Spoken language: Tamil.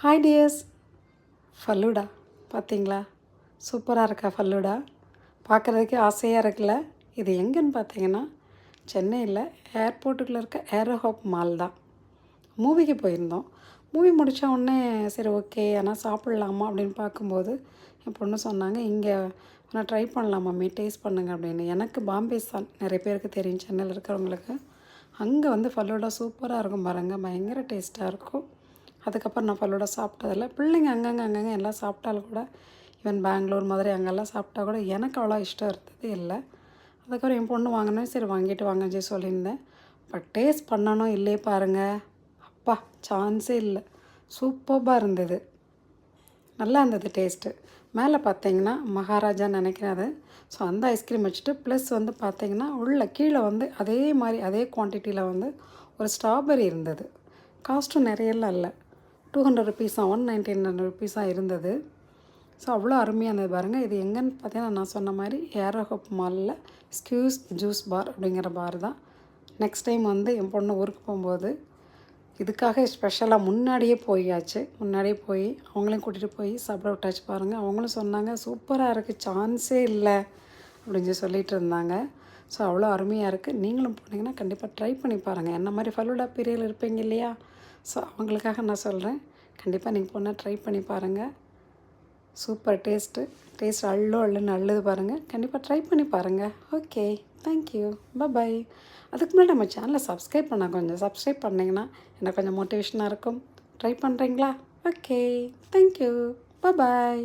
ஹாய் டியர்ஸ், ஃபல்லூடா பார்த்தீங்களா? சூப்பராக இருக்கா ஃபல்லூடா? பார்க்குறதுக்கே ஆசையாக இருக்குல்ல. இது எங்கேன்னு பார்த்தீங்கன்னா சென்னையில் ஏர்போர்ட்டுக்குள்ளே இருக்க ஏரோ ஹாப் மால் தான். மூவிக்கு போயிருந்தோம். மூவி முடித்த உடனே சரி ஓகே ஆனால் சாப்பிட்லாமா அப்படின்னு பார்க்கும்போது என் பொண்ணு சொன்னாங்க, இங்கே நான் ட்ரை பண்ணலாம் மம்மி, டேஸ்ட் பண்ணுங்க அப்படின்னு. எனக்கு பாம்பே சான் நிறைய பேருக்கு தெரியும், சென்னையில் இருக்கிறவங்களுக்கு. அங்கே வந்து ஃபல்லூடா சூப்பராக இருக்கும் பாருங்கள், பயங்கர டேஸ்ட்டாக இருக்கும். அதுக்கப்புறம் நான் ஃபல்லூடா சாப்பிட்டதில்ல. பிள்ளைங்க அங்கங்கே எல்லாம் சாப்பிட்டாலும் கூட, ஈவன் பெங்களூர் மதுரை அங்கெல்லாம் சாப்பிட்டா கூட எனக்கு அவ்வளோ இஷ்டம் இருந்தது இல்லை. அதுக்கப்புறம் என் பொண்ணு வாங்கினேன், சரி வாங்கிட்டு வாங்கன்னு சொல்லியிருந்தேன். பட் டேஸ்ட் பண்ணணும் இல்லையே பாருங்கள், அப்பா சான்ஸே இல்லை, சூப்பராக இருந்தது, நல்லா இருந்தது டேஸ்ட்டு. மேலே பார்த்தீங்கன்னா மகாராஜான்னு நினைக்கிறேன் அது. ஸோ அந்த ஐஸ்கிரீம் வச்சுட்டு ப்ளஸ் வந்து பார்த்தீங்கன்னா உள்ள கீழே வந்து அதே மாதிரி அதே குவான்டிட்டியில் வந்து ஒரு ஸ்ட்ராபெரி இருந்தது. காஸ்ட்டும் நிறையெல்லாம் இல்லை, 200 ருபீஸாக, 199 ருபீஸாக இருந்தது. ஸோ அவ்வளோ அருமையாக இருந்தது பாருங்கள். இது எங்கேன்னு பார்த்தீங்கன்னா நான் சொன்ன மாதிரி ஏரோ ஹாப் மாலில் ஸ்க்யூஸ் ஜூஸ் பார் அப்படிங்கிற பார் தான். நெக்ஸ்ட் டைம் வந்து என் பொண்ணு ஊருக்கு போகும்போது இதுக்காக ஸ்பெஷலாக முன்னாடியே போய் அவங்களையும் கூட்டிகிட்டு போய் சாப்பிட விட்டாச்சு பாருங்கள். அவங்களும் சொன்னாங்க சூப்பராக இருக்குது, சான்ஸே இல்லை அப்படின்னு சொல்லிட்டு இருந்தாங்க. ஸோ அவ்வளோ அருமையாக இருக்குது. நீங்களும் போனீங்கன்னா கண்டிப்பாக ட்ரை பண்ணி பாருங்கள். என்ன மாதிரி ஃபல்லூடா பிரியர்கள் இருப்பீங்க இல்லையா? ஸோ அவங்களுக்காக நான் சொல்கிறேன், கண்டிப்பாக நீங்கள் போனால் ட்ரை பண்ணி பாருங்கள். சூப்பர் டேஸ்ட் அள்ளுன்னு அள்ளுது பாருங்கள். கண்டிப்பாக ட்ரை பண்ணி பாருங்கள். ஓகே, தேங்க்யூ, பாய். அதுக்கு முன்னாடி நம்ம சேனலை சப்ஸ்கிரைப் கொஞ்சம் சப்ஸ்கிரைப் பண்ணிங்கன்னா எனக்கு கொஞ்சம் மோட்டிவேஷனாக இருக்கும். ட்ரை பண்ணுறீங்களா? ஓகே, தேங்க்யூ, பாய்.